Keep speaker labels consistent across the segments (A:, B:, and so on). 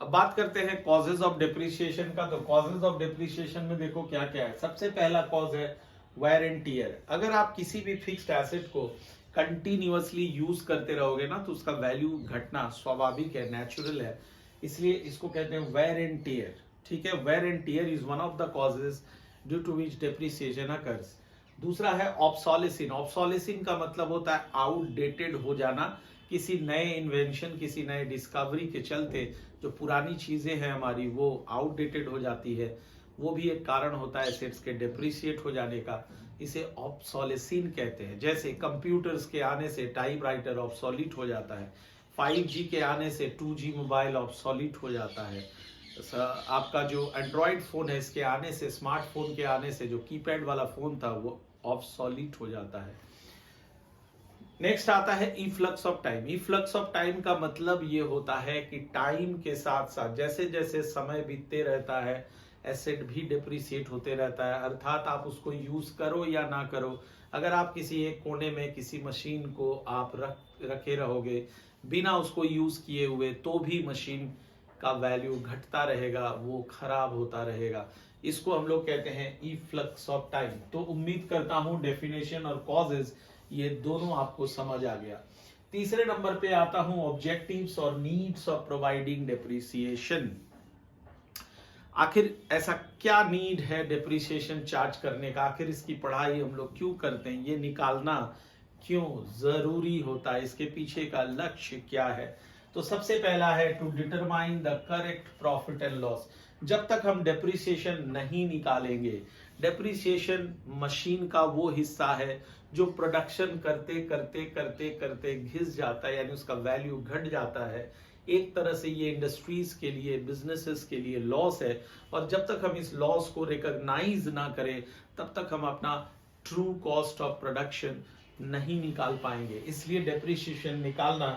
A: अब बात करते हैं कॉजेज ऑफ डेप्रिसिएशन का। तो कॉजेज ऑफ डेप्रिसिएशन में देखो क्या क्या है। सबसे पहला कॉज है वेयर एंड टियर। अगर आप किसी भी फिक्स्ड एसेट को कंटिन्यूअसली यूज करते रहोगे ना तो उसका वैल्यू घटना स्वाभाविक है, नेचुरल है, इसलिए इसको कहते हैं वेयर एंड टियर। ठीक है, wear and tear is one of the causes due to which depreciation occurs. दूसरा है ऑब्सोलेसिन। ऑब्सोलेसिन का मतलब होता है आउटडेटेड हो जाना। किसी नए इन्वेंशन, किसी नए डिस्कवरी के चलते जो पुरानी चीजें हैं हमारी वो आउटडेटेड हो जाती है, वो भी एक कारण होता है एसेट्स के डेप्रिसिएट हो जाने का। इसे ऑब्सोलेसिन कहते हैं। जैसे कंप्यूटर्स के आने से टाइपराइटर ऑब्सोलीट हो जाता है, 5G के आने से 2G मोबाइल ऑब्सोलीट हो जाता है, आपका जो एंड्रॉइड फोन है इसके आने से, स्मार्टफोन के आने से जो कीपैड वाला फोन था वो ऑब्सोलीट हो जाता है। नेक्स्ट आता है efflux of time. Efflux of time का मतलब ये होता है कि टाइम के साथ साथ जैसे जैसे समय बीतते रहता है एसेट भी डिप्रिसिएट होते रहता है। अर्थात आप उसको यूज करो या ना करो, अगर आप किसी एक कोने में किसी मशीन को आप रखे रहोगे बिना उसको यूज किए हुए तो भी मशीन का वैल्यू घटता रहेगा, वो खराब होता रहेगा। इसको हम लोग कहते हैं इफ्लक्स ऑफ टाइम। तो उम्मीद करता हूं डेफिनेशन और कॉजेज ये दोनों आपको समझ आ गया। तीसरे नंबर पे आता हूं ऑब्जेक्टिव्स और नीड्स ऑफ प्रोवाइडिंग डेप्रिसिएशन। आखिर ऐसा क्या नीड है डेप्रिसिएशन चार्ज करने का, आखिर इसकी पढ़ाई हम लोग क्यों करते हैं, ये निकालना क्यों जरूरी होता है, इसके पीछे का लक्ष्य क्या है। तो सबसे पहला है to determine the correct profit and loss. जब तक हम डेप्रिसिएशन नहीं निकालेंगे, डेप्रिसिएशन मशीन का वो हिस्सा है जो प्रोडक्शन करते करते करते करते घिस जाता है, यानी उसका वैल्यू घट जाता है। एक तरह से ये इंडस्ट्रीज के लिए, बिजनेसेस के लिए लॉस है, और जब तक हम इस लॉस को रिकॉग्नाइज ना करें तब तक हम अपना ट्रू कॉस्ट ऑफ प्रोडक्शन नहीं निकाल पाएंगे। इसलिए डेप्रिसिएशन निकालना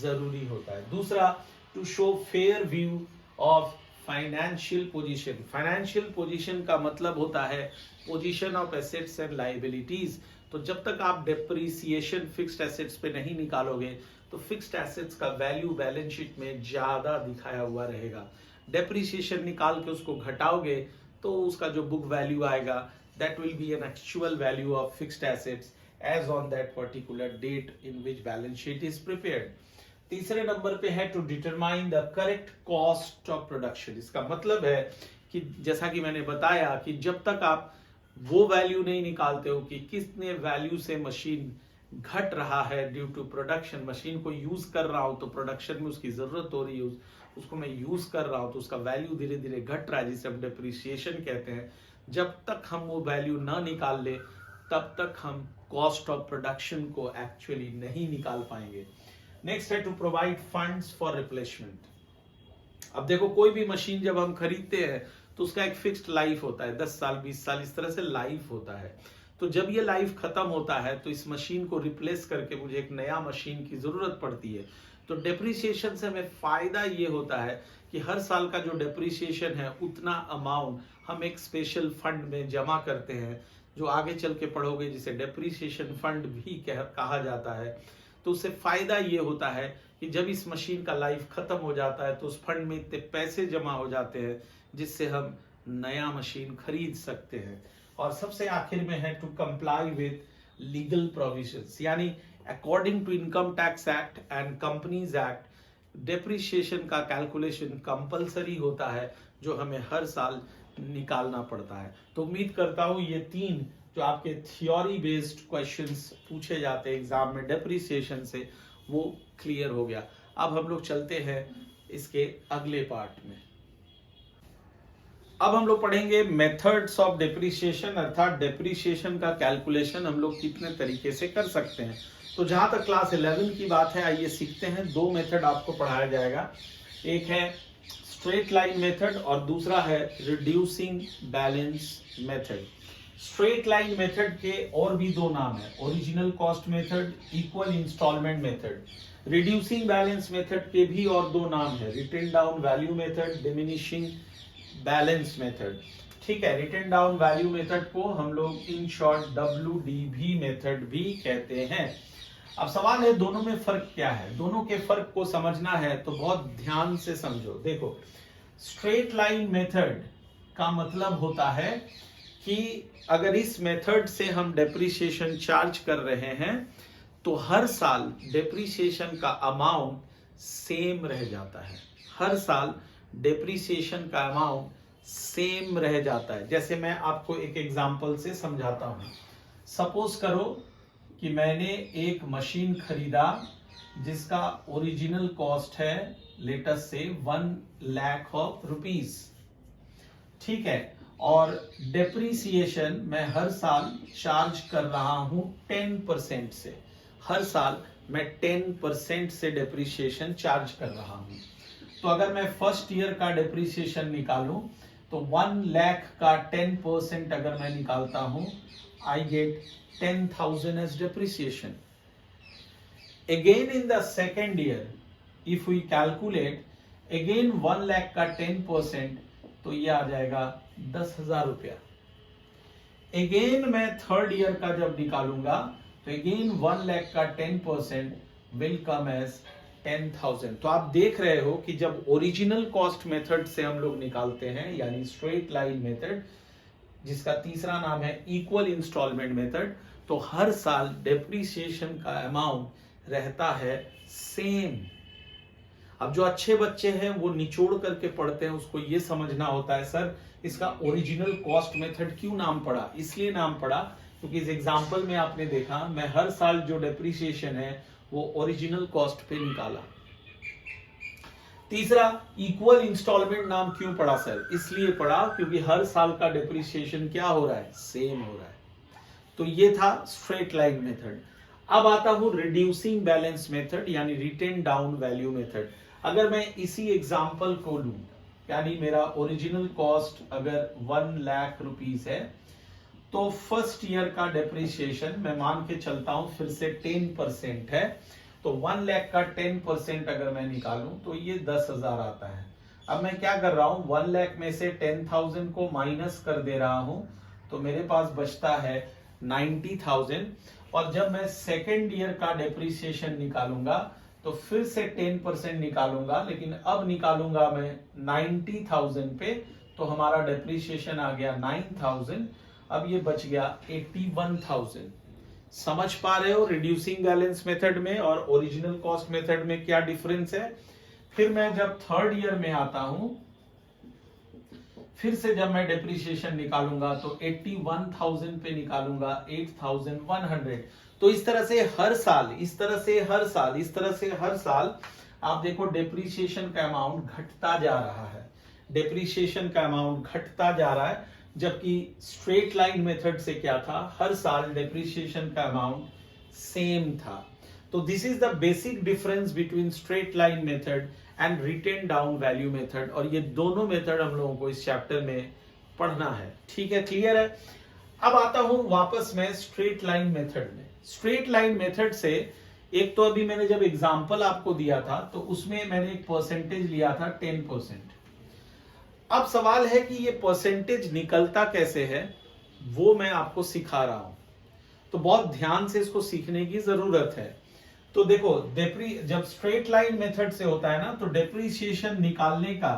A: जरूरी होता है। दूसरा, to show fair view of financial position. Financial position का मतलब होता है position of assets and liabilities. तो जब तक आप डेप्रिसिएशन फिक्स्ड एसेट्स पे नहीं निकालोगे तो फिक्स्ड एसेट्स का वैल्यू बैलेंस शीट में ज्यादा दिखाया हुआ रहेगा। डेप्रिसिएशन निकाल के उसको घटाओगे तो उसका जो बुक वैल्यू आएगा that will be an actual value of fixed assets as on that particular date in which balance sheet is prepared. तीसरे नंबर पे है to determine the correct cost of production. इसका मतलब है कि जैसा कि मैंने बताया कि जब तक आप वो वैल्यू नहीं निकालते हो कि कितने वैल्यू से मशीन घट रहा है ड्यू टू प्रोडक्शन, मशीन को यूज कर रहा हूं तो प्रोडक्शन में उसकी जरूरत हो रही है, उसको मैं यूज कर रहा हूं तो उसका वैल्यू धीरे धीरे घट रहा है, जिसे हम डेप्रिसिएशन कहते हैं। जब तक हम वो वैल्यू ना निकाल ले तब तक हम कॉस्ट ऑफ प्रोडक्शन को एक्चुअली नहीं निकाल पाएंगे। नेक्स्ट है to provide funds for replacement. अब देखो, कोई भी मशीन जब हम खरीदते हैं तो उसका एक फिक्स्ड लाइफ होता है, 10 साल 20 साल इस तरह से लाइफ होता है। तो जब ये लाइफ खत्म होता है तो इस मशीन को रिप्लेस करके मुझे एक नया मशीन की जरूरत पड़ती है। तो डेप्रिसिएशन से हमें फायदा ये होता है कि हर साल का जो डेप्रिसिएशन है उतना अमाउंट हम एक स्पेशल फंड में जमा करते हैं, जो आगे चल के पढ़ोगे जिसे डेप्रिसिएशन फंड भी कहा जाता है। तो उससे फायदा ये होता है कि जब इस मशीन का लाइफ खत्म हो जाता है तो उस फंड में इतने पैसे जमा हो जाते हैं जिससे हम नया मशीन खरीद सकते हैं। और सबसे आखिर में है to comply with legal provisions, यानी according to income tax act and companies act depreciation का कैलकुलेशन कंपलसरी होता है जो हमें हर साल निकालना पड़ता है। तो उम्मीद करता हूं ये तीन जो आपके थ्योरी बेस्ड क्वेश्चंस पूछे जाते हैं एग्जाम में डेप्रिसिएशन से, वो क्लियर हो गया। अब हम लोग चलते हैं इसके अगले पार्ट में। अब हम लोग पढ़ेंगे मेथड्स ऑफ डेप्रिसिएशन, अर्थात डेप्रिसिएशन का कैलकुलेशन हम लोग कितने तरीके से कर सकते हैं। तो जहां तक क्लास 11 की बात है, आइए सीखते हैं। दो मेथड आपको पढ़ाया जाएगा, एक है स्ट्रेट लाइन मेथड और दूसरा है reducing balance method. Straight line method के और भी दो नाम है, original cost method, equal instalment method. Reducing balance method के भी और दो नाम है, written down value method, diminishing balance method. ठीक है, रिटन डाउन वैल्यू मेथड को हम लोग इन शॉर्ट WDV मेथड भी कहते हैं। अब सवाल है दोनों में फर्क क्या है। दोनों के फर्क को समझना है तो बहुत ध्यान से समझो। देखो, स्ट्रेट लाइन मेथड का मतलब होता है कि अगर इस मेथड से हम डेप्रिसिएशन चार्ज कर रहे हैं तो हर साल डेप्रिसिएशन का अमाउंट सेम रह जाता है। हर साल डेप्रिसिएशन का अमाउंट सेम रह जाता है। जैसे मैं आपको एक एग्जांपल से समझाता हूं। सपोज करो कि मैंने एक मशीन खरीदा जिसका ओरिजिनल कॉस्ट है लेट अस से 1 लाख ऑफ रुपीस, ठीक है, और डेप्रिसिएशन मैं हर साल चार्ज कर रहा हूं 10% से। हर साल मैं 10% से डेप्रिसिएशन चार्ज कर रहा हूं। तो अगर मैं फर्स्ट ईयर का डेप्रिसिएशन निकालूं तो 1 लाख का 10% अगर मैं निकालता हूं, I get 10,000 as depreciation. Again in the second year, if we calculate, again 1 lakh का 10%, तो ये आ जाएगा 10,000 रुपया। अगेन मैं थर्ड ईयर का जब निकालूंगा तो अगेन 1 लाख का 10% विल कम एज 10,000। तो आप देख रहे हो कि जब ओरिजिनल कॉस्ट मेथड से हम लोग निकालते हैं, यानी स्ट्रेट लाइन मेथड, जिसका तीसरा नाम है इक्वल इंस्टॉलमेंट मेथड, तो हर साल डेप्रिसिएशन का अमाउंट रहता है सेम। अब जो अच्छे बच्चे हैं वो निचोड़ करके पढ़ते हैं, उसको ये समझना होता है सर इसका ओरिजिनल कॉस्ट मेथड क्यों नाम पड़ा। इसलिए नाम पड़ा क्योंकि इस एग्जांपल में आपने देखा मैं हर साल जो डेप्रिसिएशन है वो ओरिजिनल कॉस्ट पे निकाला। तीसरा, इक्वल इंस्टॉलमेंट नाम क्यों पड़ा सर? इसलिए पड़ा क्योंकि हर साल का डेप्रिसिएशन क्या हो रहा है, सेम हो रहा है। तो ये था स्ट्रेट लाइन मेथड। अब आता हूं रिड्यूसिंग बैलेंस मेथड यानी रिटेन डाउन वैल्यू मेथड। अगर मैं इसी एग्जांपल को लूं, यानी मेरा ओरिजिनल कॉस्ट अगर 1 लाख रुपीस है तो फर्स्ट ईयर का डेप्रिसिएशन मैं मान के चलता हूं फिर से 10% है, तो 1 लाख का 10% अगर मैं निकालूं तो ये 10,000 आता है। अब मैं क्या कर रहा हूं, 1 लाख में से 10,000 को माइनस कर दे रहा हूं तो मेरे पास बचता है 90,000। और जब मैं सेकेंड ईयर का डेप्रिसिएशन निकालूंगा तो फिर से 10% निकालूंगा, लेकिन अब निकालूंगा मैं 90,000 पे, तो हमारा डेप्रिसिएशन आ गया 9,000। अब ये बच गया 81,000। समझ पा रहे हो रिड्यूसिंग बैलेंस मेथड में और ओरिजिनल कॉस्ट मेथड में क्या डिफरेंस है। फिर मैं जब थर्ड ईयर में आता हूं, फिर से जब मैं डेप्रिसिएशन निकालूंगा तो 81,000 पे निकालूंगा 8,100। तो इस तरह से हर साल, इस तरह से हर साल, इस तरह से हर साल आप देखो डेप्रिसिएशन का अमाउंट घटता जा रहा है। डेप्रिसिएशन का अमाउंट घटता जा रहा है, जबकि स्ट्रेट लाइन मेथड से क्या था, हर साल डेप्रिसिएशन का अमाउंट सेम था। तो this is the basic difference between straight line method and written down value method. और ये दोनों मेथड हम लोगों को इस चैप्टर में पढ़ना है। ठीक है, क्लियर है। अब आता हूं वापस मैं स्ट्रेट लाइन मेथड में। स्ट्रेट लाइन मेथड से एक तो अभी मैंने जब एग्जांपल आपको दिया था तो उसमें मैंने एक परसेंटेज लिया था 10%। अब सवाल है कि ये परसेंटेज निकलता कैसे है, वो मैं आपको सिखा रहा हूं। तो बहुत ध्यान से इसको सीखने की जरूरत है। तो देखो, जब स्ट्रेट लाइन मेथड से होता है ना तो डेप्रिसिएशन निकालने का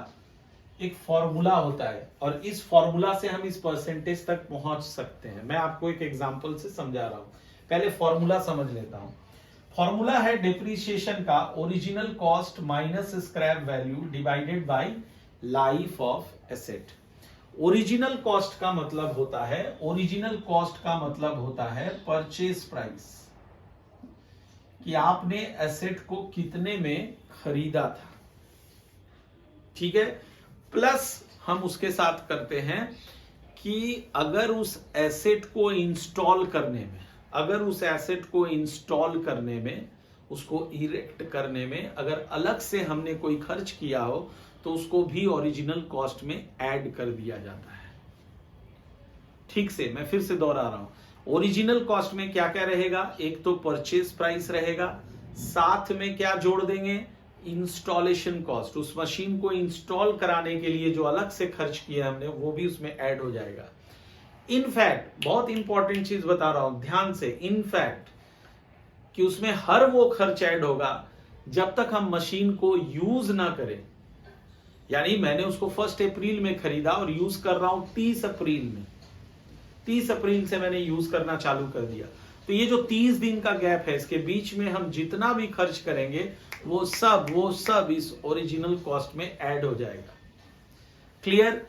A: एक फॉर्मूला होता है और इस फॉर्मूला से हम इस परसेंटेज तक पहुंच सकते हैं। मैं आपको एक एग्जांपल से समझा रहा हूं, पहले फॉर्मूला समझ लेता हूं। फॉर्मूला है डेप्रिसिएशन का original cost minus scrap value divided by life of asset. Original cost का मतलब होता है, ओरिजिनल कॉस्ट का मतलब होता है परचेज प्राइस, कि आपने एसेट को कितने में खरीदा था। ठीक है, प्लस हम उसके साथ करते हैं कि अगर उस एसेट को इंस्टॉल करने में, अगर उस एसेट को इंस्टॉल करने में, उसको इरेक्ट करने में अगर अलग से हमने कोई खर्च किया हो तो उसको भी ओरिजिनल कॉस्ट में ऐड कर दिया जाता है। ठीक से मैं फिर से दोहरा रहा हूं, ओरिजिनल कॉस्ट में क्या क्या रहेगा, एक तो परचेज प्राइस रहेगा, साथ में क्या जोड़ देंगे, इंस्टॉलेशन कॉस्ट। उस मशीन को इंस्टॉल कराने के लिए जो अलग से खर्च किया हमने वो भी उसमें ऐड हो जाएगा। इनफैक्ट बहुत इंपॉर्टेंट चीज बता रहा हूं ध्यान से, इनफैक्ट कि उसमें हर वो खर्च ऐड होगा जब तक हम मशीन को यूज ना करें। यानी मैंने उसको 1 अप्रैल में खरीदा और यूज कर रहा हूं 30 अप्रैल में, 30 अप्रैल से मैंने यूज करना चालू कर दिया। तो ये जो 30 दिन का गैप है, इसके बीच में हम जितना भी खर्च करेंगे वो सब इस ओरिजिनल कॉस्ट में ऐड हो जाएगा। क्लियर?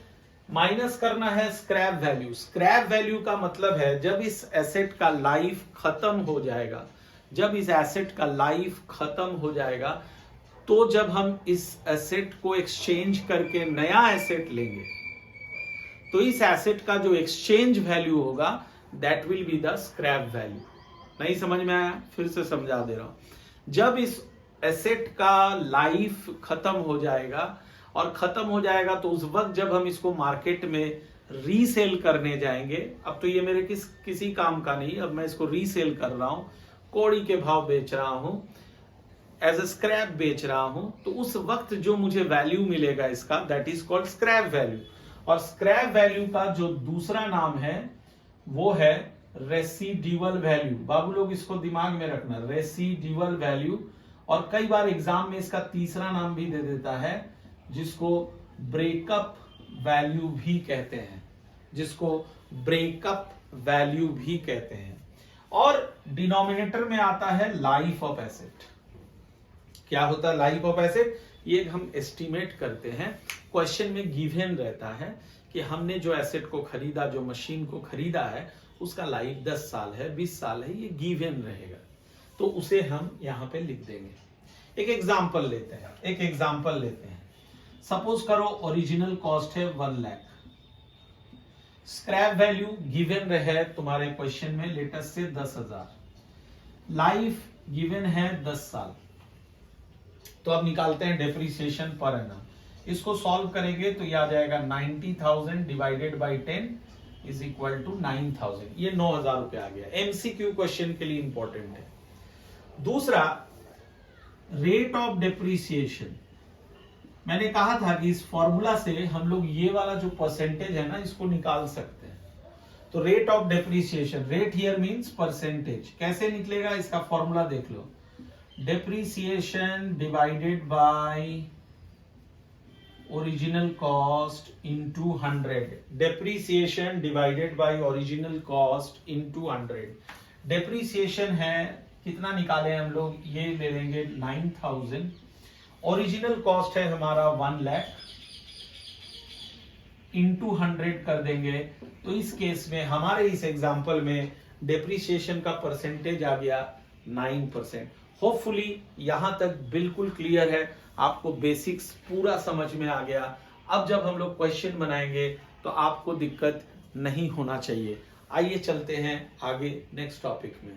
A: माइनस करना है स्क्रैप वैल्यू। स्क्रैप वैल्यू का मतलब है जब इस एसेट का लाइफ खत्म हो जाएगा, जब इस एसेट का लाइफ खत्म हो जाएगा, तो जब हम इस एसेट को एक्सचेंज करके नया एसेट लेंगे, तो इस एसेट का जो एक्सचेंज वैल्यू होगा that will be the scrap value. नहीं समझ में आया? फिर से समझा दे रहा हूं। जब इस एसेट का लाइफ खत्म हो जाएगा, और खत्म हो जाएगा तो उस वक्त जब हम इसको मार्केट में रीसेल करने जाएंगे, अब तो ये मेरे किसी काम का नहीं, अब मैं इसको रीसेल कर रहा हूं, कौड़ी के भाव बेच रहा हूं, एज ए स्क्रैप बेच रहा हूं, तो उस वक्त जो मुझे वैल्यू मिलेगा इसका, that is called scrap value. और स्क्रैप वैल्यू का जो दूसरा नाम है वो है रेसिड्यूअल वैल्यू। बाबू लोग इसको दिमाग में रखना, रेसिड्यूअल वैल्यू। और कई बार एग्जाम में इसका तीसरा नाम भी दे देता है, जिसको ब्रेकअप वैल्यू भी कहते हैं, जिसको ब्रेकअप वैल्यू भी कहते हैं। और डिनोमिनेटर में आता है लाइफ ऑफ एसेट। क्या होता है लाइफ ऑफ एसेट? ये हम एस्टिमेट करते हैं। क्वेश्चन में गिवन रहता है कि हमने जो एसेट को खरीदा, जो मशीन को खरीदा है, उसका लाइफ 10 साल है, 20 साल है, ये गिवन रहेगा, तो उसे हम यहां पे लिख देंगे। एक एग्जांपल लेते हैं। सपोज करो ओरिजिनल कॉस्ट है 1 लाख, स्क्रैप वैल्यू गिवन रहे तुम्हारे क्वेश्चन में लेटेस्ट से 10,000, लाइफ गिवन है 10 साल। तो अब निकालते हैं डेप्रिसिएशन पर एनम। इसको सॉल्व करेंगे तो ये आ जाएगा 90,000 divided by 10 is equal to 9,000। ये 9,000 रुपए आ गया। एमसीक्यू क्वेश्चन के लिए इंपॉर्टेंट है। दूसरा, रेट ऑफ डेप्रिसिएशन। मैंने कहा था कि इस फॉर्मूला से हम लोग ये वाला जो परसेंटेज है ना, इसको निकाल सकते हैं। तो rate of depreciation, rate here means percentage, कैसे निकलेगा इसका फॉर्मूला देख लो। Depreciation divided by original cost into 100। Depreciation divided by original cost into 100। Depreciation है कितना निकाले हम लोग, ये ले लेंगे 9,000। ओरिजिनल कॉस्ट है हमारा 1 लाख, इंटू 100 कर देंगे। तो इस केस में, हमारे इस एग्जांपल में डेप्रिसिएशन का परसेंटेज आ गया 9%। होपफुली यहां तक बिल्कुल क्लियर है, आपको बेसिक्स पूरा समझ में आ गया। अब जब हम लोग क्वेश्चन बनाएंगे तो आपको दिक्कत नहीं होना चाहिए। आइए चलते हैं आगे नेक्स्ट टॉपिक में।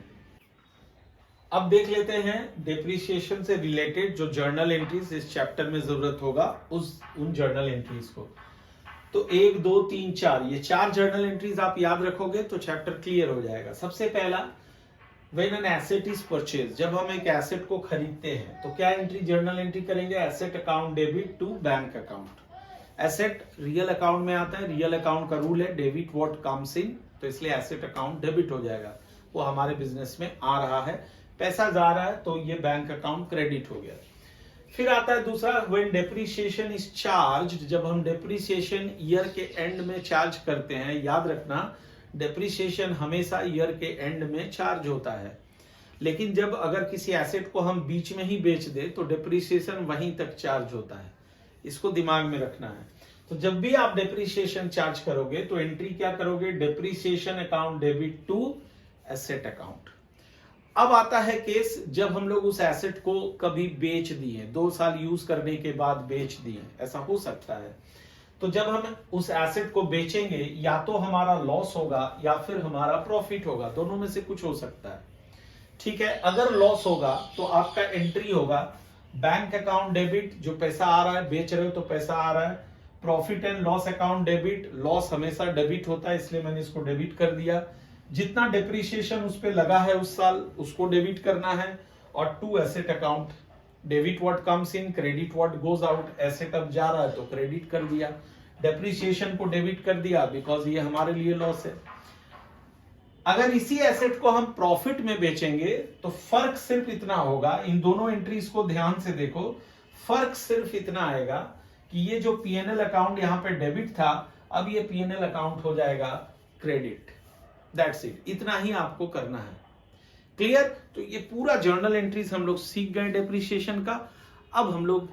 A: अब देख लेते हैं डेप्रिसिएशन से रिलेटेड जो जर्नल एंट्रीज इस चैप्टर में जरूरत होगा, उन जर्नल एंट्रीज को। तो 1, 2, 3, 4, ये 4 जर्नल एंट्रीज आप याद रखोगे तो चैप्टर क्लियर हो जाएगा। सबसे पहला, when an asset is purchase, जब हम एक एसेट को खरीदते हैं तो क्या एंट्री, जर्नल एंट्री करेंगे, asset account debit to bank account. Asset real account में आता है, रियल अकाउंट का रूल है डेबिट व्हाट कम्स इन, तो इसलिए एसेट अकाउंट डेबिट हो जाएगा, वो हमारे बिजनेस में आ रहा है, पैसा जा रहा है तो ये बैंक अकाउंट क्रेडिट हो गया। फिर आता है दूसरा, व्हेन डेप्रिसिएशन इज चार्ज्ड, जब हम डेप्रिसिएशन ईयर के एंड में चार्ज करते हैं। याद रखना, डेप्रिसिएशन हमेशा ईयर के एंड में चार्ज होता है, लेकिन जब अगर किसी एसेट को हम बीच में ही बेच दे तो डेप्रिसिएशन वहीं तक चार्ज होता है, इसको दिमाग में रखना है। तो जब भी आप डेप्रिसिएशन चार्ज करोगे तो एंट्री क्या करोगे, depreciation account debit to asset account. अब आता है केस जब हम लोग उस एसेट को कभी बेच दिए, 2 साल यूज करने के बाद बेच दिए, ऐसा हो सकता है। तो जब हम उस एसेट को बेचेंगे, या तो हमारा लॉस होगा या फिर हमारा प्रॉफिट होगा, दोनों में से कुछ हो सकता है। ठीक है, अगर लॉस होगा तो आपका एंट्री होगा बैंक अकाउंट डेबिट, जो पैसा आ रहा है, बेच रहे हो तो पैसा आ रहा है। Profit and loss account debit, loss हमेशा डेबिट होता है इसलिए मैंने इसको डेबिट कर दिया। जितना डेप्रिसिएशन उस पे लगा है उस साल, उसको डेबिट करना है। और to asset account, debit what comes in, credit what goes out. Asset अब जा रहा है तो क्रेडिट कर दिया, डेप्रिसिएशन को डेबिट कर दिया बिकॉज ये हमारे लिए लॉस है। अगर इसी एसेट को हम प्रॉफिट में बेचेंगे तो फर्क सिर्फ इतना होगा, इन दोनों एंट्रीज को ध्यान से देखो, फर्क सिर्फ इतना आएगा कि ये जो पीएनएल अकाउंट यहां पे डेबिट था, अब ये पीएनएल अकाउंट हो जाएगा क्रेडिट। दैट्स इट, इतना ही आपको करना है। क्लियर? तो ये पूरा जर्नल एंट्रीज हम लोग सीख गए डेप्रिसिएशन का। अब हम लोग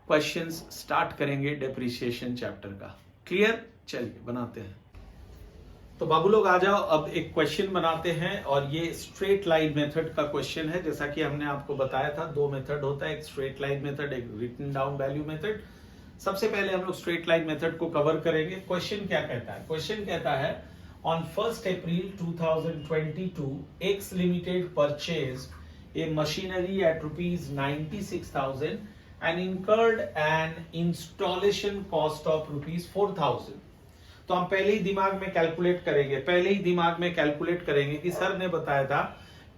A: क्वेश्चंस स्टार्ट करेंगे डेप्रिसिएशन चैप्टर का। क्लियर? चलिए बनाते हैं। तो बाबू लोग आ जाओ, अब एक क्वेश्चन बनाते हैं और ये स्ट्रेट लाइन मेथड का क्वेश्चन है। जैसा कि हमने आपको बताया था, दो मेथड होता है, एक स्ट्रेट लाइन मेथड, एक रिटन डाउन वैल्यू मेथड। सबसे पहले हम लोग स्ट्रेट लाइन मेथड को कवर करेंगे। क्वेश्चन क्या कहता है? क्वेश्चन कहता है on 1 April 2022 x limited purchased A machinery at ₹96,000 and incurred an installation cost of ₹4,000। तो हम पहले ही दिमाग में कैलकुलेट करेंगे कि सर ने बताया था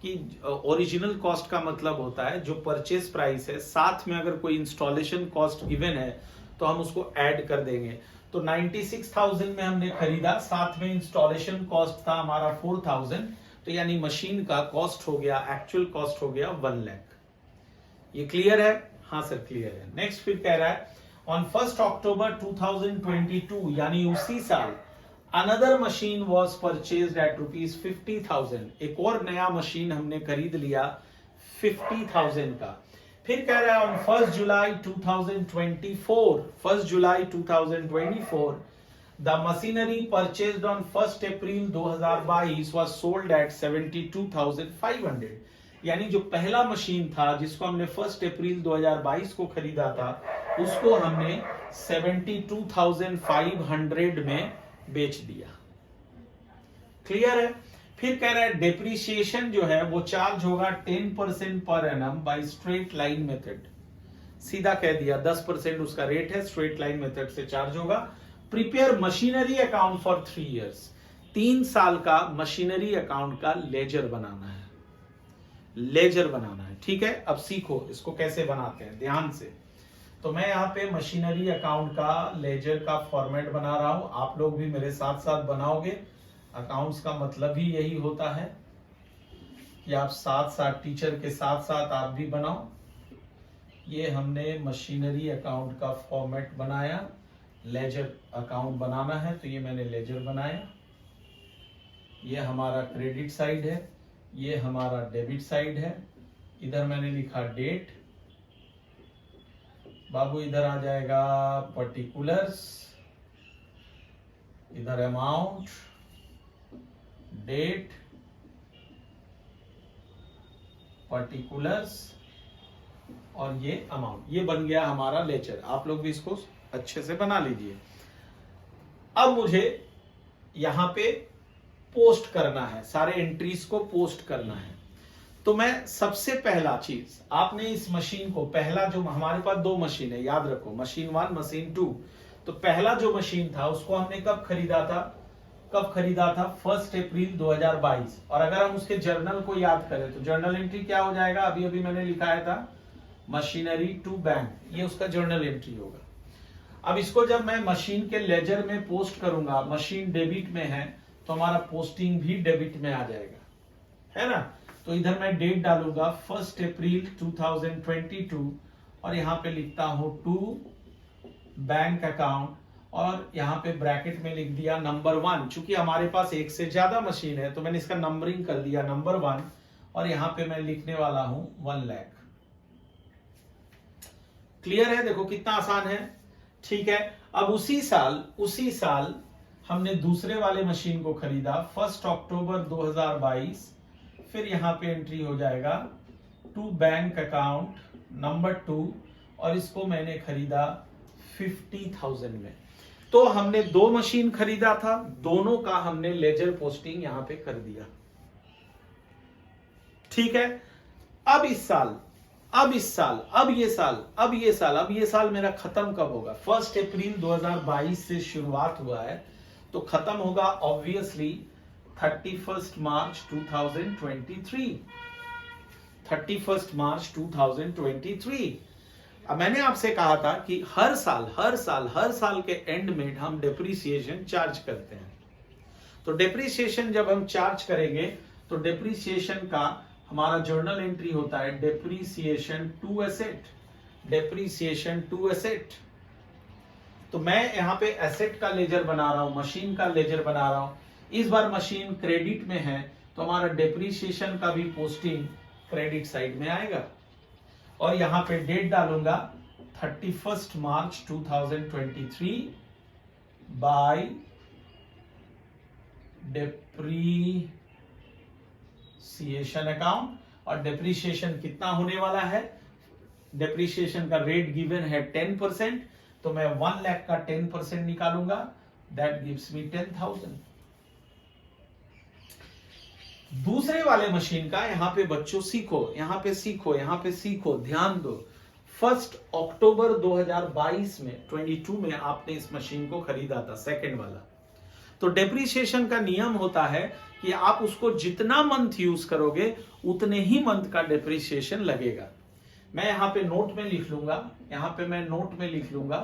A: कि ओरिजिनल कॉस्ट का मतलब होता है जो परचेज प्राइस है, साथ में अगर कोई इंस्टॉलेशन कॉस्ट गिवन है तो हम उसको ऐड कर देंगे। तो 96,000 में हमने खरीदा, साथ में इंस्टॉलेशन कॉस्ट था हमारा 4,000, तो यानी मशीन का कॉस्ट हो गया, एक्चुअल कॉस्ट हो गया 1 लाख। ये क्लियर है? हाँ सर क्लियर है। नेक्स्ट फिर कह रहा है ऑन 1 अक्टूबर 2022 यानी उसी साल another machine was purchased at ₹50,000, एक और नया मशीन हमने खरीद लिया 50,000 का। फिर कह रहा है on 1 July 2024 the machinery purchased on 1 April 2022 was sold at 72,500, यानी जो पहला मशीन था जिसको हमने 1 अप्रैल 2022 को खरीदा था उसको हमने 72,500 में बेच दिया। क्लियर है? फिर कह रहा है डेप्रिसिएशन जो है वो चार्ज होगा 10% per annum by straight line method. सीधा कह दिया 10% उसका रेट है, स्ट्रेट लाइन मेथड से चार्ज होगा। Prepare machinery account for 3 years, 3 साल का मशीनरी अकाउंट का लेजर बनाना है, ठीक है? अब सीखो इसको कैसे बनाते हैं ध्यान से। तो मैं यहाँ पे मशीनरी अकाउंट का लेजर का फॉर्मेट बना रहा हूं, आप लोग भी मेरे साथ साथ बनाओगे। अकाउंट्स का मतलब ही यही होता है कि आप साथ साथ टीचर के साथ साथ आप भी बनाओ। ये हमने मशीनरी अकाउंट का फॉर्मेट बनाया, लेजर अकाउंट बनाना है तो ये मैंने लेजर बनाया। ये हमारा क्रेडिट साइड है, ये हमारा डेबिट साइड है। इधर मैंने लिखा डेट, बाबू इधर आ जाएगा पर्टिकुलर्स, इधर अमाउंट, डेट, पर्टिकुलर्स और ये अमाउंट। ये बन गया हमारा लेजर। आप लोग भी इसको अच्छे से बना लीजिए। अब मुझे यहां पे पोस्ट करना है, सारे एंट्रीज को पोस्ट करना है। तो मैं सबसे पहला चीज, आपने इस मशीन को, पहला जो हमारे पास 2 मशीन है याद रखो, मशीन 1 मशीन 2। तो पहला जो मशीन था उसको हमने कब खरीदा था? 1 अप्रैल 2022। और अगर हम उसके जर्नल को याद करें तो जर्नल एंट्री क्या हो जाएगा? अभी अभी मैंने लिखाया था मशीनरी टू बैंक, ये उसका जर्नल एंट्री होगा। अब इसको जब मैं मशीन के लेजर में पोस्ट करूंगा, मशीन डेबिट में है तो हमारा पोस्टिंग भी डेबिट में आ जाएगा, है ना? तो इधर मैं डेट डालूंगा 1 अप्रैल 2022 और यहां पे लिखता हूं टू बैंक अकाउंट और यहां पे ब्रैकेट में लिख दिया नंबर 1। चूंकि हमारे पास एक से ज्यादा मशीन है तो मैंने इसका नंबरिंग कर दिया नंबर 1 और यहां पे मैं लिखने वाला हूं 1 लाख। क्लियर है? देखो कितना आसान है, ठीक है? अब उसी साल हमने दूसरे वाले मशीन को खरीदा 1 अक्टूबर 2022। फिर यहां पे एंट्री हो जाएगा टू बैंक अकाउंट नंबर 2 और इसको मैंने खरीदा 50,000 में। तो हमने 2 मशीन खरीदा था, दोनों का हमने लेजर पोस्टिंग यहां पे कर दिया, ठीक है? अब ये साल मेरा खत्म कब होगा? 1 अप्रैल 2022 से शुरुआत हुआ है तो खत्म होगा ऑब्वियसली 31 मार्च 2023। 31 मार्च 2023। अब मैंने आपसे कहा था कि हर साल के एंड में हम डेप्रिसिएशन चार्ज करते हैं। तो डेप्रीसिएशन जब हम चार्ज करेंगे तो डेप्रीसिएशन का हमारा जर्नल एंट्री होता है depreciation to asset, depreciation to asset. तो मैं यहाँ पे एसेट का लेजर बना रहा हूं, मशीन का लेजर बना रहा हूं। इस बार मशीन क्रेडिट में है तो हमारा डेप्रीसिएशन का भी पोस्टिंग क्रेडिट साइड में आएगा। और यहां पे डेट डालूंगा 31 मार्च 2023 बाय डेप्रीसिएशन अकाउंट। और डेप्रीसिएशन कितना होने वाला है, डेप्रीसिएशन का रेट गिवन है 10%, तो मैं 1 लाख का 10% निकालूंगा, दैट गिव्स मी 10,000। दूसरे वाले मशीन का यहां पे बच्चों सीखो, यहां पे सीखो, यहां पे सीखो, ध्यान दो। 1 अक्टूबर 2022 में 22 में आपने इस मशीन को खरीदा था, सेकंड वाला। तो डेप्रीसिएशन का नियम होता है कि आप उसको जितना मंथ यूज करोगे उतने ही मंथ का डेप्रीसिएशन लगेगा। मैं यहां पे नोट में लिख लूंगा, यहां पे मैं नोट में लिख लूंगा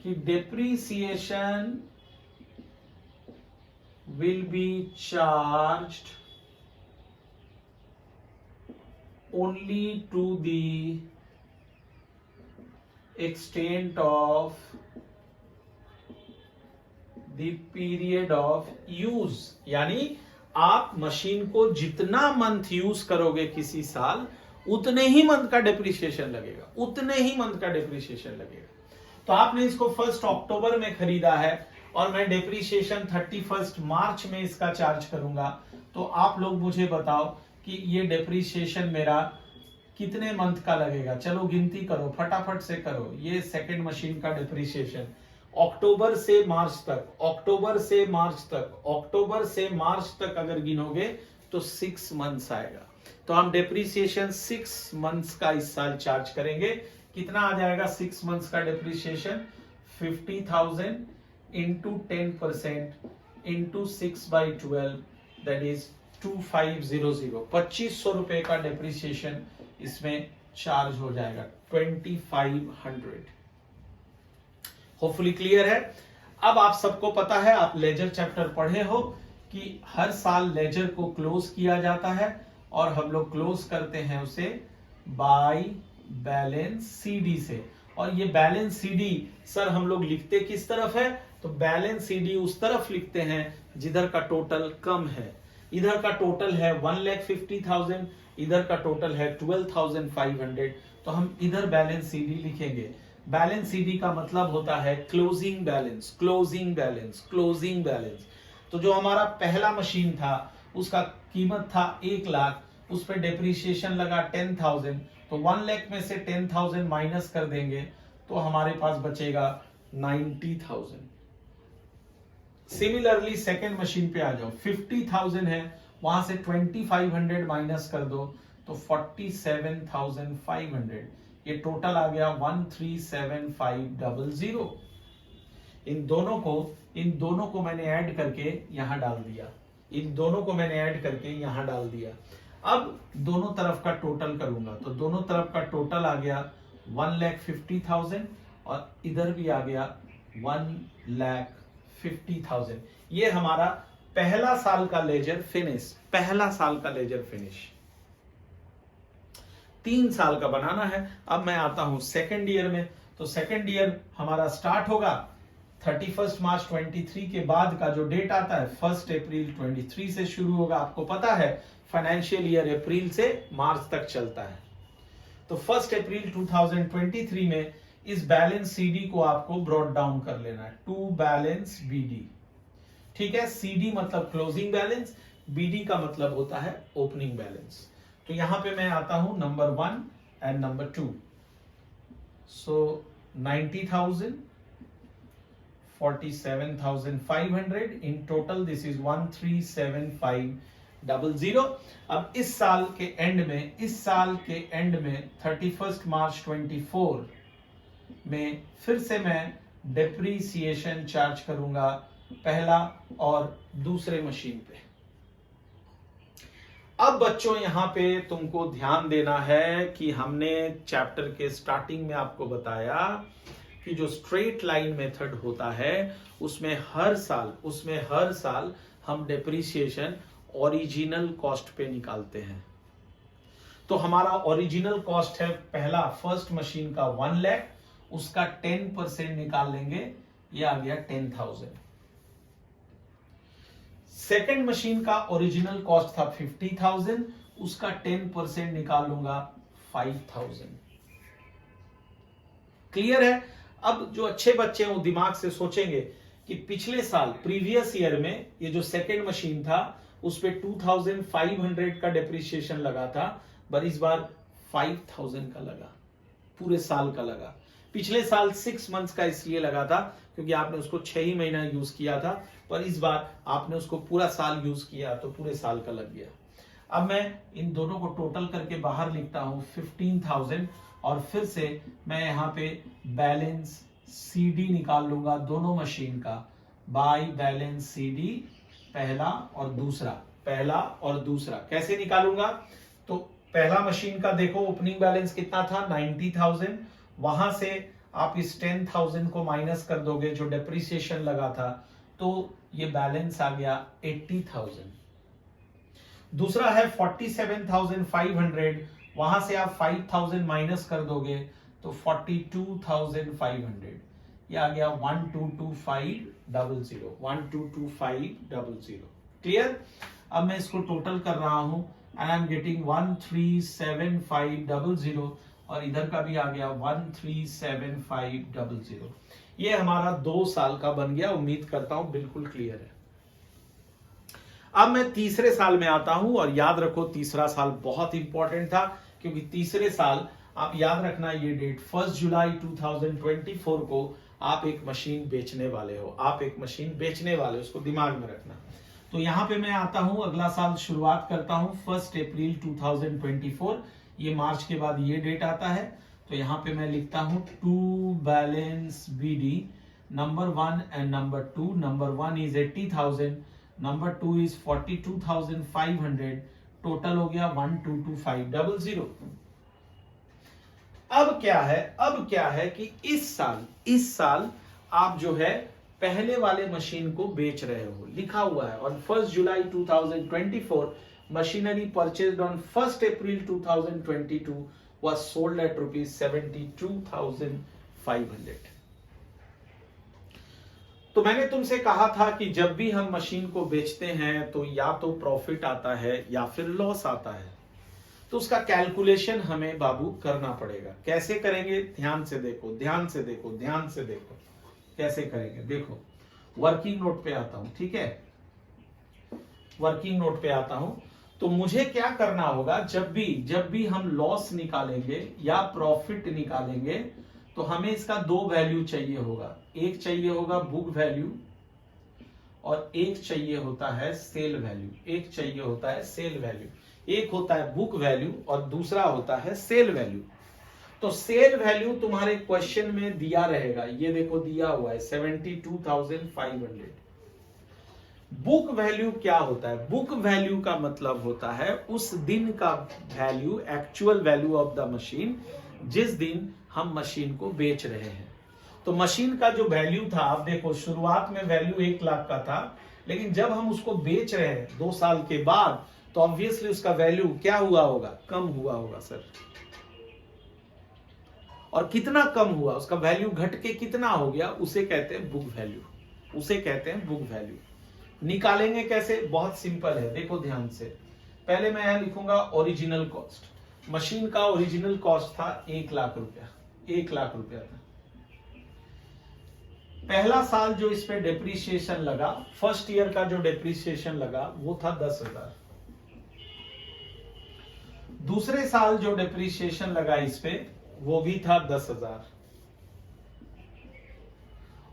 A: कि depreciation will be charged only to the extent of the period of use। यानी आप मशीन को जितना मंथ यूज करोगे किसी साल उतने ही मंथ का डेप्रीसिएशन लगेगा, उतने ही मंथ का डेप्रीसिएशन लगेगा। तो आपने इसको 1 अक्टूबर में खरीदा है और मैं डेप्रीसिएशन 31 मार्च में इसका चार्ज करूंगा। तो आप लोग मुझे बताओ कि ये डेप्रीसिएशन मेरा कितने मंथ का लगेगा। चलो गिनती करो, फटाफट से करो। ये सेकंड मशीन का डेप्रीसिएशन अक्टूबर से मार्च तक, अक्टूबर से मार्च तक, अक्टूबर से मार्च तक अगर गिनोगे तो 6 मंथ्स आएगा। तो हम डेप्रीसिएशन 6 मंथ्स का इस साल चार्ज करेंगे। कितना आ जाएगा 6 मंथ्स का depreciation? 50,000 into 10% into 6/12, that is 2500। 2500 रुपए का डेप्रीसिएशन इसमें चार्ज हो जाएगा, 2500। होपफुली क्लियर है। अब आप सबको पता है, आप लेजर चैप्टर पढ़े हो कि हर साल लेजर को क्लोज किया जाता है और हम लोग क्लोज करते हैं उसे बाय बैलेंस सीडी से। और ये बैलेंस सीडी सर हम लोग लिखते किस तरफ है? तो बैलेंस सीडी उस तरफ लिखते हैं जिधर का टोटल कम है। इधर का टोटल है 1,50,000, इधर का टोटल है 12,500, तो हम इधर बैलेंस सीडी लिखेंगे। बैलेंस सीडी का मतलब होता है closing balance, closing balance, closing balance. तो जो हमारा पहला मशीन था उसका कीमत था 1 लाख, उस पर डेप्रीसिएशन लगा 10,000, तो 1 लाख में से 10,000 माइनस कर देंगे तो हमारे पास बचेगा 90,000। सिमिलरली सेकेंड मशीन पे आ जाओ, 50,000 है, वहां से 2500 माइनस कर दो तो 47,500। ये टोटल आ गया 137500। इन दोनों को मैंने ऐड करके यहां डाल दिया, इन दोनों को मैंने ऐड करके यहां डाल दिया। अब दोनों तरफ का टोटल करूंगा तो दोनों तरफ का टोटल आ गया 1,50,000 और इधर भी आ गया 1,50,000। ये हमारा पहला साल का लेजर फिनिश, पहला साल का लेजर फिनिश। 3 साल का बनाना है। अब मैं आता हूं सेकेंड ईयर में। तो सेकेंड ईयर हमारा स्टार्ट होगा 31 मार्च 23 के बाद का जो डेट आता है 1 अप्रैल 23 से शुरू होगा। आपको पता है फाइनेंशियल ईयर अप्रैल से मार्च तक चलता है। तो 1 अप्रैल 2023 में इस बैलेंस सीडी को आपको ब्रॉट डाउन कर लेना है टू बैलेंस बीडी। ठीक है, सीडी मतलब क्लोजिंग बैलेंस, बीडी का मतलब होता है ओपनिंग बैलेंस। तो यहां पे मैं आता हूं number 1 and number 2। So 90,000, 47,500 in total, this is 137500। अब इस साल के एंड में 31 मार्च 24 में फिर से मैं डेप्रीसिएशन चार्ज करूंगा पहला और दूसरे मशीन पे। अब बच्चों यहां पे तुमको ध्यान देना है कि हमने चैप्टर के स्टार्टिंग में आपको बताया कि जो स्ट्रेट लाइन मेथड होता है उसमें हर साल हम डेप्रिसिएशन ओरिजिनल कॉस्ट पे निकालते हैं। तो हमारा ओरिजिनल कॉस्ट है पहला फर्स्ट मशीन का 1 लाख, उसका 10% निकाल लेंगे, ये आ गया 10,000। सेकेंड मशीन का ओरिजिनल कॉस्ट था 50,000, उसका 10% निकाल लूंगा 5,000। क्लियर है? अब जो अच्छे बच्चे हैं वो दिमाग से सोचेंगे कि पिछले साल प्रीवियस ईयर में ये जो सेकेंड मशीन था उस पे 2,500 का डेप्रिसिएशन लगा था, पर इस बार 5,000 का लगा, पूरे साल का लगा। पिछले साल 6 मंथ्स का इसलिए लगा था क्योंकि आपने उसको 6 ही महीना यूज किया था, पर इस बार आपने उसको पूरा साल यूज किया तो पूरे साल का लग गया। अब मैं इन दोनों को टोटल करके बाहर लिखता हूं 15,000, और फिर से मैं यहां पे बैलेंस CD निकाल लूंगा दोनों मशीन का, बाय बैलेंस CD पहला और दूसरा कैसे निकालूंगा? तो पहला मशीन का देखो ओपनिंग बैलेंस कितना था 90,000, वहां से आप इस 10,000 को माइनस कर दोगे जो डेप्रिसिएशन लगा था, तो ये बैलेंस आ गया 80,000। दूसरा है 47,500, वहां से आप 5,000 माइनस कर दोगे तो 42,500, ये आ गया 122500, 122500। क्लियर? अब मैं इसको टोटल कर रहा हूं एंड आई एम गेटिंग 137500, और इधर का भी आ गया 137500। ये हमारा 2 साल का बन गया। उम्मीद करता हूं बिल्कुल क्लियर है। अब मैं तीसरे साल में आता हूं, और याद रखो तीसरा साल बहुत इंपॉर्टेंट था क्योंकि तीसरे साल आप याद रखना ये डेट 1 जुलाई 2024 को आप एक मशीन बेचने वाले हो, उसको दिमाग में रखना। तो यहां पे मैं आता हूं, अगला साल शुरुआत करता हूं 1 अप्रैल 2024, ये मार्च के बाद ये डेट आता है। तो यहां पे मैं लिखता हूं to balance BD number 1 and number 2। Number 1 is 80,000, number 2 is 42,500, total हो गया 122500। अब क्या है कि इस साल आप जो है पहले वाले मशीन को बेच रहे हो, लिखा हुआ है on 1 July 2024 machinery purchased on 1 April 2022 was sold at rupees 72,500। तो मैंने तुमसे कहा था कि जब भी हम मशीन को बेचते हैं तो या तो प्रॉफिट आता है या फिर लॉस आता है, तो उसका कैलकुलेशन हमें बाबू करना पड़ेगा। कैसे करेंगे? ध्यान से देखो कैसे करेंगे। देखो वर्किंग नोट पे आता हूं, ठीक है, वर्किंग नोट पे आता हूं। तो मुझे क्या करना होगा, जब भी हम लॉस निकालेंगे या प्रॉफिट निकालेंगे तो हमें इसका 2 वैल्यू चाहिए होगा। एक चाहिए होगा बुक वैल्यू और एक चाहिए होता है सेल वैल्यू। एक होता है बुक वैल्यू और दूसरा होता है सेल वैल्यू। तो सेल वैल्यू तुम्हारे क्वेश्चन में दिया रहेगा, ये देखो दिया हुआ है 72,500। बुक वैल्यू क्या होता है? बुक वैल्यू का मतलब होता है उस दिन का value, actual value of the machine, जिस दिन हम मशीन को बेच रहे हैं। तो मशीन का जो वैल्यू था, आप देखो शुरुआत में वैल्यू 1 लाख का था, लेकिन जब हम उसको बेच रहे हैं 2 साल के बाद, तो ऑब्वियसली उसका वैल्यू क्या हुआ होगा? कम हुआ होगा सर। और कितना कम हुआ, उसका वैल्यू घट के कितना हो गया, उसे कहते हैं बुक वैल्यू। निकालेंगे कैसे? बहुत सिंपल है, देखो ध्यान से। पहले मैं यहां लिखूंगा ओरिजिनल कॉस्ट। मशीन का ओरिजिनल कॉस्ट था 1 लाख रुपया, 1 लाख रुपया था। पहला साल जो इस पे डेप्रिसिएशन लगा, फर्स्ट ईयर का जो डेप्रिसिएशन लगा वो था 10,000। दूसरे साल जो डेप्रिसिएशन लगा इस पे वो भी था 10,000।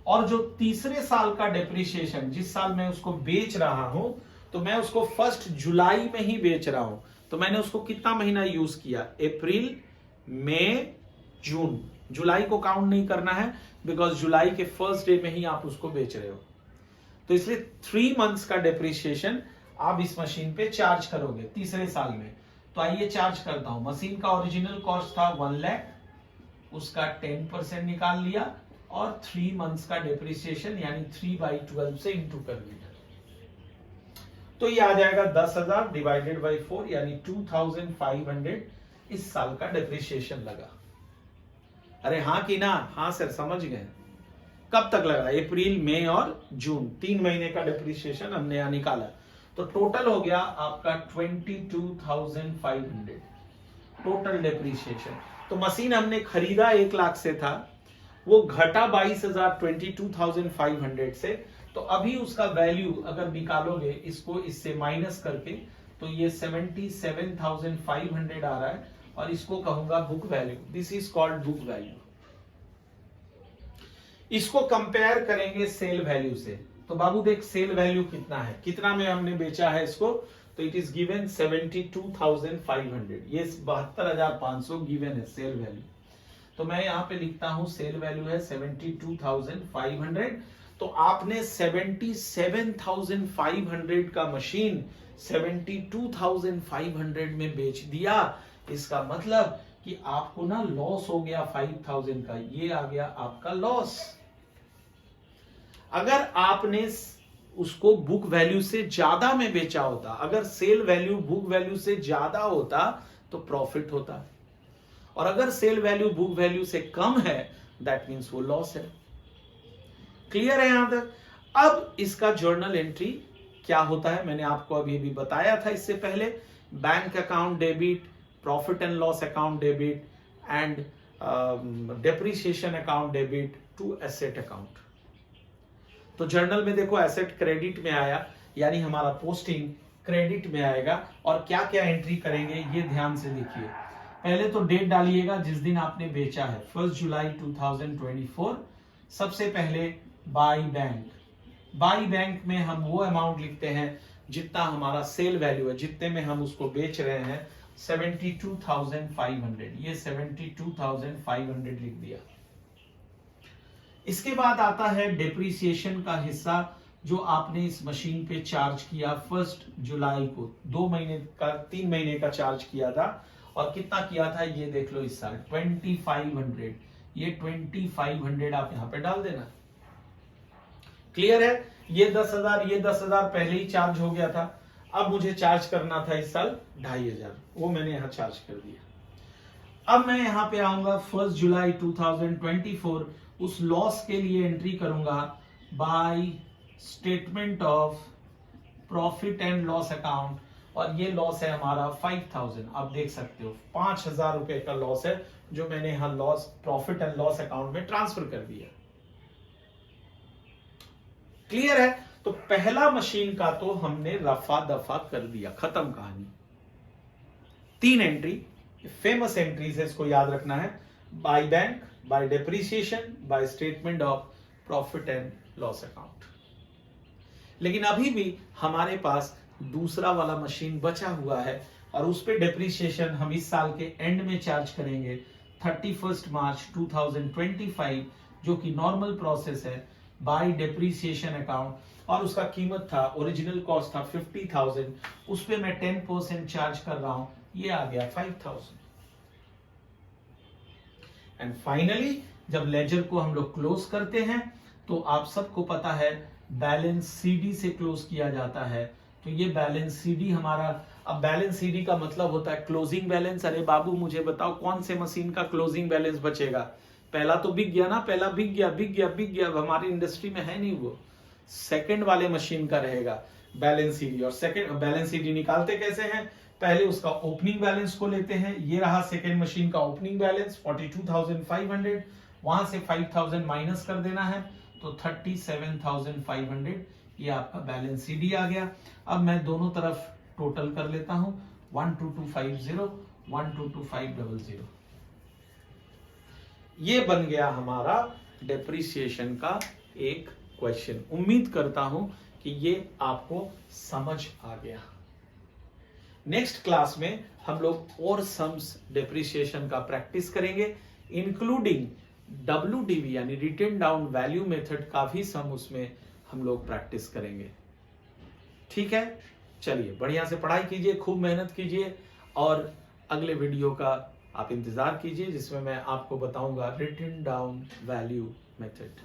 A: और जो तीसरे साल का डेप्रिसिएशन, जिस साल मैं उसको बेच रहा हूं, तो मैं उसको 1 जुलाई में ही बेच रहा हूं, तो मैंने उसको कितना महीना यूज किया? अप्रैल, मई, जून। जुलाई को काउंट नहीं करना है बिकॉज जुलाई के फर्स्ट डे में ही आप उसको बेच रहे हो। तो इसलिए 3 मंथ्स का डेप्रिसिएशन आप इस मशीन पे चार्ज करोगे तीसरे साल में। तो आइए चार्ज करता हूं। मशीन का ओरिजिनल कॉस्ट था 1 लाख, उसका 10% निकाल लिया और 3 मंथ्स का डेप्रिसिएशन यानी 3/12 से इंटू कर दिया, तो ये आ जाएगा 10,000 डिवाइडेड बाई 4 यानी 2,500 इस साल का डेप्रिसिएशन लगा। अरे हाँ कि ना? हाँ सर, समझ गए। कब तक लगा? अप्रैल, मई और जून, 3 महीने का डेप्रिसिएशन हमने यहाँ निकाला। तो टोटल हो गया आपका 22,500 टोटल डेप्रिसिएशन। तो मशीन हमने खरीदा 1 लाख से था, वो घटा 22,000 22,500 से, तो अभी उसका वैल्यू अगर निकालोगे इसको इससे माइनस करके, तो ये 77,500 आ रहा है, और इसको कहूंगा book value. This is called book value. इसको कंपेयर करेंगे सेल वैल्यू से। तो बाबू देख, सेल वैल्यू कितना है, कितना में हमने बेचा है इसको, तो इट इज गिवन 72,500, ये 72,500 गिवन है सेल वैल्यू। तो मैं यहां पे लिखता हूं सेल वैल्यू है 72,500। तो आपने 77,500 का मशीन 72,500 में बेच दिया। इसका मतलब कि आपको ना लॉस हो गया 5,000 का, ये आ गया आपका लॉस। अगर आपने उसको बुक वैल्यू से ज्यादा में बेचा होता, अगर सेल वैल्यू बुक वैल्यू से ज्यादा होता तो प्रॉफिट होता, और अगर सेल वैल्यू बुक वैल्यू से कम है दैट मीन्स वो लॉस है। क्लियर है यहां तक? अब इसका जर्नल एंट्री क्या होता है, मैंने आपको अभी भी बताया था इससे पहले। Bank account debit, profit and loss account debit and depreciation account debit to asset account. तो जर्नल में देखो एसेट क्रेडिट में आया, यानी हमारा पोस्टिंग क्रेडिट में आएगा। और क्या क्या एंट्री करेंगे ये ध्यान से देखिए। पहले तो डेट डालिएगा जिस दिन आपने बेचा है, 1 जुलाई 2024। सबसे पहले बाई बैंक, बाई बैंक में हम वो अमाउंट लिखते हैं जितना हमारा सेल वैल्यू है, जितने में हम उसको बेच रहे हैं, 72,500, ये 72,500 लिख दिया। इसके बाद आता है डेप्रिसिएशन का हिस्सा, जो आपने इस मशीन पे चार्ज किया 1 जुलाई को, 2 महीने का 3 महीने का चार्ज किया था। और कितना किया था ये देख लो इस साल, 2500, ये 2500 आप यहां पे डाल देना। क्लियर है? ये 10,000, ये 10,000 पहले ही चार्ज हो गया था, अब मुझे चार्ज करना था इस साल 2,500, वो मैंने यहां चार्ज कर दिया। अब मैं यहां पे आऊंगा 1 जुलाई 2024, उस लॉस के लिए एंट्री करूंगा by statement of profit and loss account, और ये लॉस है हमारा 5,000। आप देख सकते हो 5,000 रुपए का लॉस है, जो मैंने यहां loss profit and loss account में ट्रांसफर कर दिया। क्लियर है? तो पहला मशीन का तो हमने रफा दफा कर दिया, खत्म कहानी। 3 एंट्री, फेमस एंट्रीज है, इसको याद रखना है। By bank, bye depreciation, by statement of profit and loss account. लेकिन अभी भी हमारे पास दूसरा वाला मशीन बचा हुआ है, और उस पे डेप्रिसिएशन हम इस साल के एंड में चार्ज करेंगे 31 मार्च 2025, जो कि नॉर्मल प्रोसेस है, बाय डेप्रिसिएशन अकाउंट। और उसका कीमत था, ओरिजिनल कॉस्ट था 50,000, उस पे मैं 10% चार्ज कर रहा हूं, ये आ गया 5,000। एंड फाइनली जब लेजर को हम लोग क्लोज करते हैं, तो आप सबको पता है बैलेंस सीडी से क्लोज किया जाता है। तो ये बैलेंस सीडी हमारा, अब बैलेंस सीडी का मतलब होता है क्लोजिंग बैलेंस। अरे बाबू मुझे बताओ कौन से मशीन का क्लोजिंग बैलेंस बचेगा? पहला तो बिक गया ना, पहला बिक गया, अब हमारी इंडस्ट्री में है नहीं वो। सेकंड वाले मशीन का रहेगा बैलेंस सीडी। और सेकंड बैलेंस सीडी निकालते कैसे हैं? पहले उसका ओपनिंग बैलेंस को लेते हैं, ये रहा सेकंड मशीन का ओपनिंग बैलेंस 42,500, वहां से 5,000 माइनस कर देना है, तो 37,500 ये आपका बैलेंस सीडी आ गया। अब मैं दोनों तरफ टोटल कर लेता हूं, 12250, 122,500, ये बन गया हमारा डेप्रिसिएशन का एक क्वेश्चन। उम्मीद करता हूं कि ये आपको समझ आ गया। नेक्स्ट क्लास में हम लोग और सम्स डेप्रिसिएशन का प्रैक्टिस करेंगे, इंक्लूडिंग WDV यानी रिटन डाउन वैल्यू मेथड का भी सम उसमें हम लोग प्रैक्टिस करेंगे। ठीक है, चलिए बढ़िया से पढ़ाई कीजिए, खूब मेहनत कीजिए, और अगले वीडियो का आप इंतजार कीजिए जिसमें मैं आपको बताऊंगा रिटन डाउन वैल्यू मेथड।